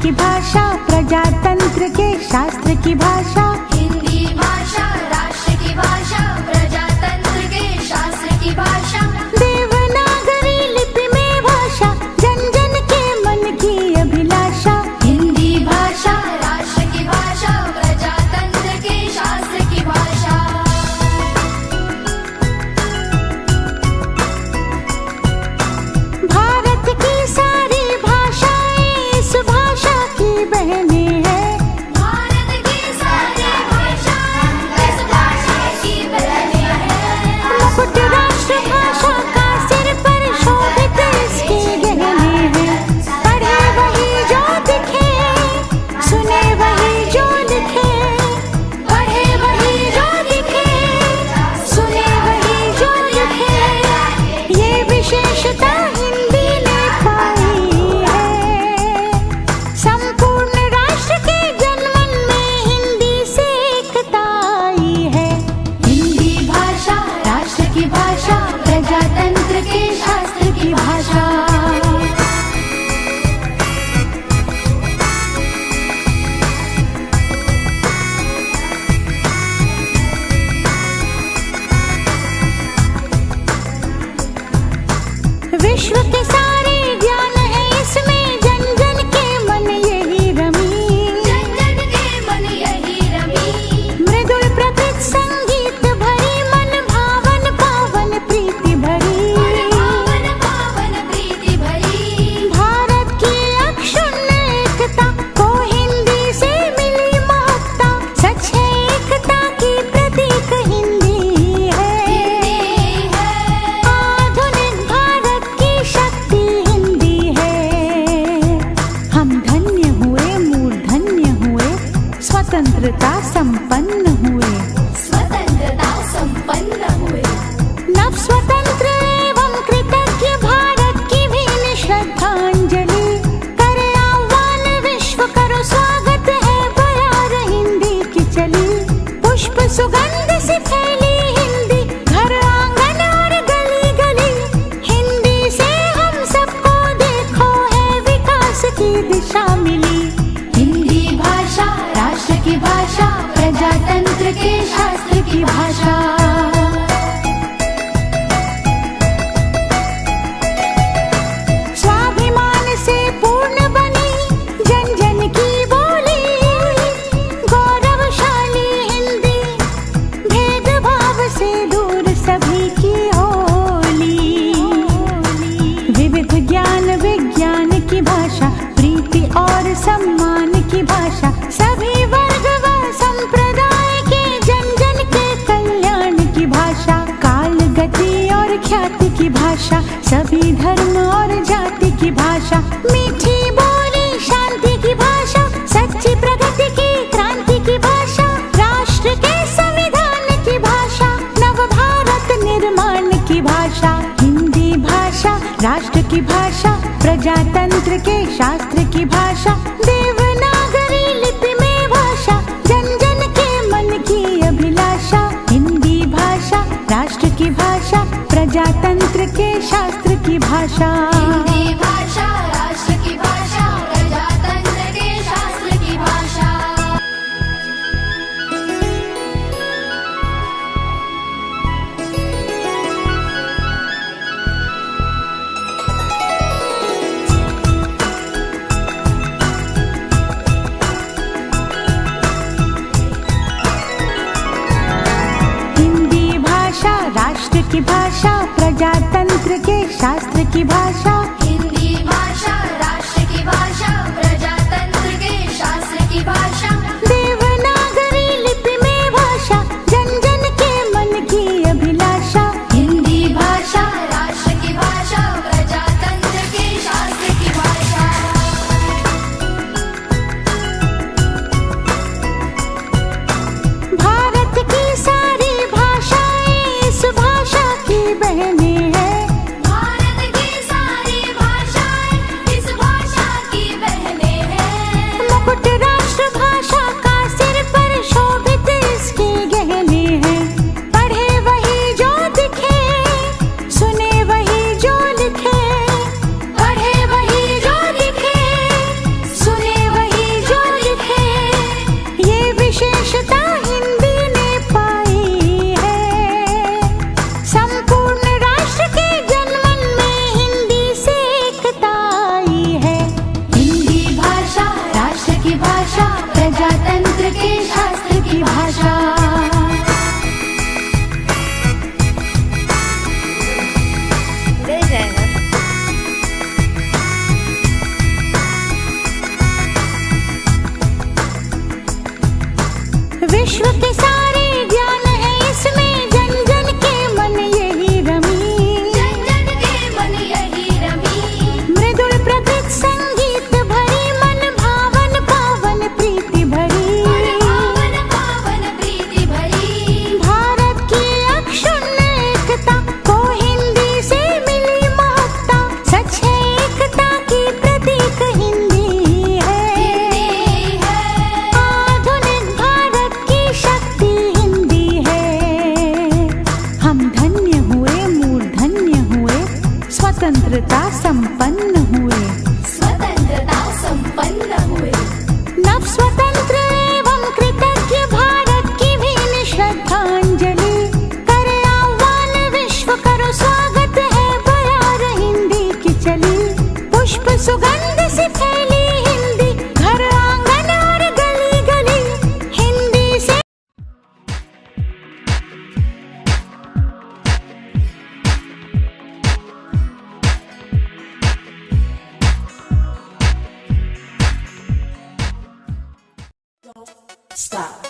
की भाषा, प्रजातंत्र के शास्त्र की भाषा। हिंदी भाषा राष्ट्र की भाषा, प्रजातंत्र के शास्त्र की भाषा। देवनागरी लिपि में भाषा, जन जन के मन की अभिलाषा। हिंदी भाषा राष्ट्र की भाषा, प्रजातंत्र के शास्त्र की भाषा। भारत की सारी भाषाएं इस भाषा की बहनें हैं। भारत की सारी भाषाएं इस भाषा की बहनें हैं। मुकुट राष्ट्र भाषा का सिर पर शोभित इसके गहने हैं। पढ़े वही जो दिखे, सुने वही जो लिखे। पढ़े वही जो दिखे, सुने वही जो लिखे। ये विशेषता हिंदी ने पाई है। संपूर्ण राष्ट्र के जनमन में हिंदी से एकता आई है। हिंदी भाषा राष्ट्र की भाषा, प्रजातंत्र के शास्त्र की भाषा। विश्व के सारे ज्ञान है इसमें, जन जन के मन यही रमी। जन जन के मन यही रमी। मृदुल प्रकृत संगीत भरी, मन भावन पावन प्रीति भरी। पावन पावन प्रीति भरी। भारत की अक्षुण्ण एकता को हिंदी से मिली महत्ता। सच है एकता की प्रतीक हिंदी है। आधुनिक भारत की शक्ति हिंदी है। हम धन्य हुए, मूर्धन्य हुए, स्वतंत्रता संपन्न हुए। स्वतंत्रता संपन्न हुए। नव स्वतंत्र एवं कृतज्ञ भारत की भी श्रद्धांजलि। करे आह्वान विश्व करो स्वागत है, बयार हिंदी की चली। पुष्प सुगंध से फैली हिंदी, घर आंगन और गली गली। हिंदी से हम सबको देखो है विकास की दिशा मिली। हिंदी भाषा राष्ट्र की भाषा, प्रजातंत्र के शास्त्र की भाषा। स्वाभिमान से पूर्ण बनी जन जन की बोली। गौरवशाली हिंदी, भेदभाव से दूर सभी की होली। विविध ज्ञान विज्ञान की भाषा, प्रीति और सम्मान की भाषा। सभी वर्ग व संप्रदाय के जन जन के कल्याण की भाषा। काल गति और ख्याति की भाषा, सभी धर्म और जाति की भाषा। मीठी बोली शांति की भाषा, सच्ची प्रगति की क्रांति की भाषा। राष्ट्र के संविधान की भाषा, नव भारत निर्माण की भाषा। हिंदी भाषा राष्ट्र की भाषा, प्रजातंत्र के शास्त्र की भाषा। देवनागरी लिपि में भाषा, जन जन के मन की अभिलाषा। हिंदी भाषा राष्ट्र की भाषा, प्रजातंत्र के शास्त्र की भाषा। हिंदी भाषा राष्ट्र की भाषा, प्रजातंत्र के शास्त्र की भाषा। हिंदी भाषा राष्ट्र की भाषा, प्रजातंत्र के शास्त्र की भाषा। हिंदी भाषा राष्ट्र की भाषा, प्रजातंत्र के शास्त्र की भाषा। देवनागरी लिपि में भाषा, जन जन के मन की अभिलाषा। हिंदी भाषा राष्ट्र की भाषा, प्रजातंत्र के शास्त्र की भाषा। भारत की सारी भाषाएं इस भाषा की बहनें हैं। भारत विश्व के सारे ज्ञान है इसमें, जन जन के मन यही रमी। जन जन के मन यही रमी। मृदुल प्रकृत संगीत भरी, मन भावन पावन प्रीति भरी। पावन पावन प्रीति भरी। भारत की अक्षुण्ण एकता को हिंदी से मिली महत्ता, सच है एकता की प्रतीक हिंदी है। आधुनिक भारत की शक्ति हिंदी है। हम धन्य हुए, मूर्धन्य हुए, स्वतंत्रता संपन्न हुए। स्वतंत्रता संपन्न हुए। नव स्वतंत्र एवं कृतज्ञ भारत की भीन श्रद्धांजलि। करे आह्वान विश्व करो स्वागत है, बयार हिंदी की चली। पुष्प सुगंध से फैली हिंदी, घर आंगन और गली गली हिंदी से। Stop.